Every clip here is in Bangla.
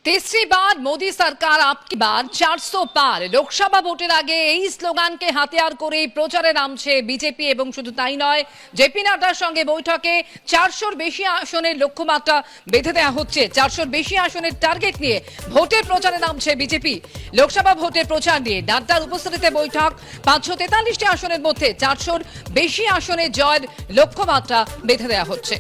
तीसरी बार मोदी सरकार आपकी बार 400 पार लोकसभा ভোটের আগে এই স্লোগানকে হাতিয়ার করে প্রচারে নামছে বিজেপি এবং শুধু তাই নয় জেপি নাড্ডার সঙ্গে বৈঠকে 400-র বেশি আসনের লক্ষ্যমাত্রা বেঁধে দেওয়া হচ্ছে। 400-র বেশি আসনের টার্গেট নিয়ে ভোটের প্রচারে নামছে বিজেপি। লোকসভা ভোটের প্রচার নিয়ে নাড্ডার উপস্থিতিতে বৈঠক। 543টি আসনের মধ্যে 400-র বেশি আসনে জয়ের লক্ষ্যমাত্রা বেঁধে দেওয়া হচ্ছে।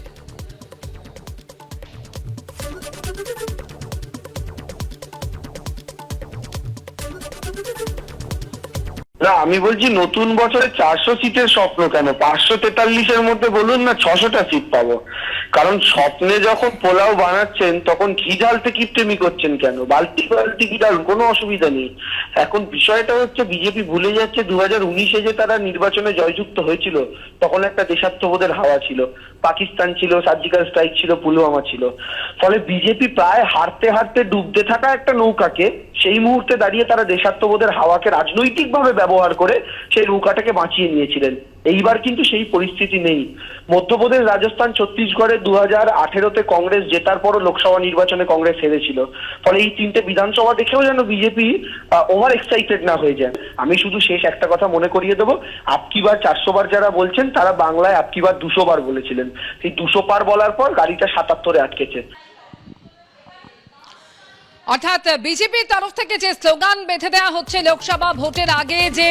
না, আমি বলছি নতুন বছরে 400 সিটের স্বপ্ন কেন? 543-এর মধ্যে বলুন না 600টা সিট পাবো। কারণ স্বপ্নে যখন পোলাও বানাচ্ছেন তখন ঘি ঢালতে কিপটেমি করছেন কেন? বালতি বালতি ঘি ঢালুন, কোনো অসুবিধা নেই। এখন বিষয়টা হচ্ছে বিজেপি ভুলে যাচ্ছে 2019-এ যে তারা নির্বাচনে জয়যুক্ত হয়েছিল তখন একটা দেশাত্মবোধের হাওয়া ছিল, পাকিস্তান ছিল, সার্জিক্যাল স্ট্রাইক ছিল, পুলওয়ামা ছিল। ফলে বিজেপি প্রায় হারতে হারতে ডুবতে থাকা একটা নৌকাকে সেই মুহূর্তে দাঁড়িয়ে তারা দেশাত্মবোধের হাওয়াকে রাজনৈতিকভাবে ব্যবহার করে সেই নৌকাটাকে বাঁচিয়ে নিয়েছিলেন। এইবার কিন্তু সেই পরিস্থিতি নেই। মধ্যপ্রদেশ, রাজস্থান, ছত্তিশগড়ে 2018-তে কংগ্রেস জেতার পরও লোকসভা নির্বাচনে কংগ্রেস হেরেছিল। ফলে এই তিনটে বিধানসভা দেখেও যেন বিজেপি ওভার এক্সাইটেড না হয়ে যায়। আমি শুধু শেষ একটা কথা মনে করিয়ে দেবো, আপকি বার 400 বার যারা বলছেন তারা বাংলায় আপকি বার 200 বার বলেছিলেন। সেই 200 পার বলার পর গাড়িটা 77-এ আটকেছে। অর্থাৎ বিজেপির তরফ থেকে যে স্লোগান বেঁধে দেওয়া হচ্ছে লোকসভা ভোটের আগে যে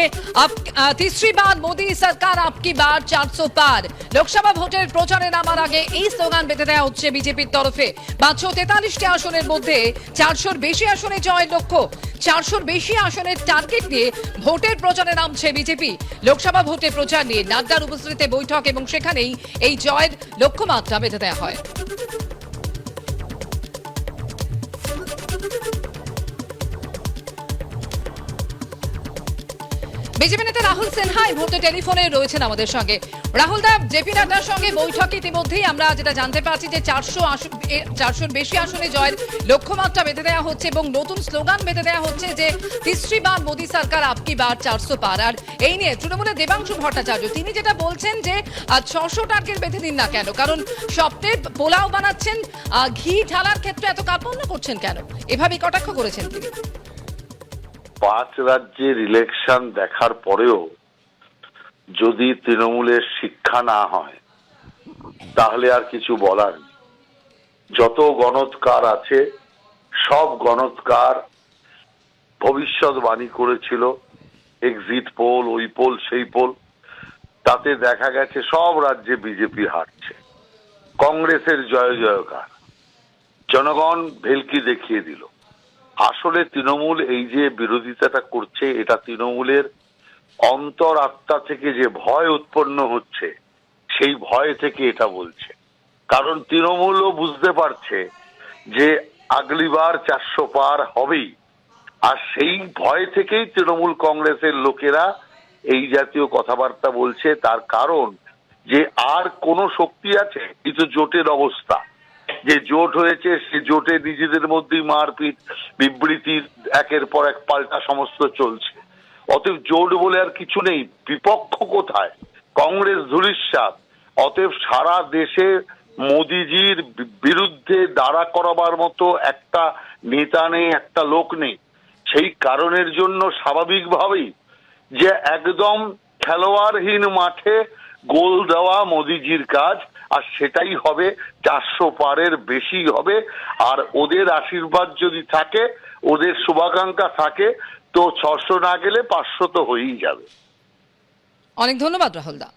तीसरी बार मोदी सरकार आपकी बार 400 पार, লোকসভা ভোটের প্রচারে নামার আগে এই স্লোগান বেঁধে দেওয়া হচ্ছে বিজেপির তরফে। 543টি আসনের মধ্যে 400-র বেশি আসনে জয়ের লক্ষ্য। 400-র বেশি আসনের টার্গেট নিয়ে ভোটের প্রচারে নামছে বিজেপি। লোকসভা ভোটের প্রচার নিয়ে নাড্ডার উপস্থিতিতে বৈঠক এবং সেখানেই এই জয়ের লক্ষ্যমাত্রা বেঁধে দেওয়া হয়। বিজেপি নেতা রাহুল সিনহা এই মুহূর্তে টেলিফোনে রয়েছেন আমাদের সঙ্গে। রাহুল দা, জেপি নাড্ডার সঙ্গে বৈঠকে ইতিমধ্যেই আমরা যেটা জানতে পারছি যে 400-র বেশি আসনে জয়ের লক্ষ্যমাত্রা বেঁধে দেওয়া হচ্ছে এবং নতুন স্লোগান বেঁধে দেওয়া হচ্ছে যে तीसरी बार मोदी सरकार आपकी बार 400 पार। আর এই নিয়ে তৃণমূলের দেবাংশু ভট্টাচার্য তিনি যেটা বলছেন যে 600 টার্গেট বেঁধে দিন না কেন, কারণ স্বপ্নের পোলাও বানাচ্ছেন, ঘি ঢালার ক্ষেত্রে এত কার্পণ্য করছেন কেন, এভাবেই কটাক্ষ করেছেন তিনি। 5 রাজ্যের ইলেকশন দেখার পরেও যদি তৃণমূলের শিক্ষা না হয় তাহলে আর কিছু বলার নেই। যত গণৎকার আছে সব গণৎকার ভবিষ্যৎবাণী করেছিল, এক্সিট পোল, ওই পোল সেই পোল, তাতে দেখা গেছে সব রাজ্যে বিজেপি হারছে, কংগ্রেসের জয় জয়কার, জনগণ ভেলকি দেখিয়ে দিল। আসলে তৃণমূল এই যে বিরোধিতাটা করছে এটা তৃণমূলের অন্তর আত্মা থেকে যে ভয় উৎপন্ন হচ্ছে সেই ভয় থেকে এটা বলছে। কারণ তৃণমূলও বুঝতে পারছে যে আগলিবার 400 পার হবেই, আর সেই ভয় থেকেই তৃণমূল কংগ্রেসের লোকেরা এই জাতীয় কথাবার্তা বলছে। তার কারণ যে আর কোন শক্তি আছে? এই তো জোটের অবস্থা, যে জোট হয়েছে সে জোটে নিজেদের মধ্যেই মারপিট, বিবৃতি, একের পর এক পাল্টা সমস্ত চলছে। অতএব জোট বলে আর কিছু নেই, বিপক্ষ কোথায়? কংগ্রেস ধূলিসাৎ। অতএব সারা দেশে মোদিজির বিরুদ্ধে দাঁড়া করাবার মতো একটা নেতা নেই, একটা লোক নেই। সেই কারণের জন্য স্বাভাবিকভাবেই যে একদম খেলোয়াড়হীন মাঠে গোল দেওয়া মোদিজির কাজ, আর সেটাই হবে 400 পারের বেশি হবে। আর ওদের আশীর্বাদ যদি থাকে, ওদের শুভাকাঙ্ক্ষা থাকে, তো 600 না গেলে 500 তো হয়েই যাবে। অনেক ধন্যবাদ রাহুল দা।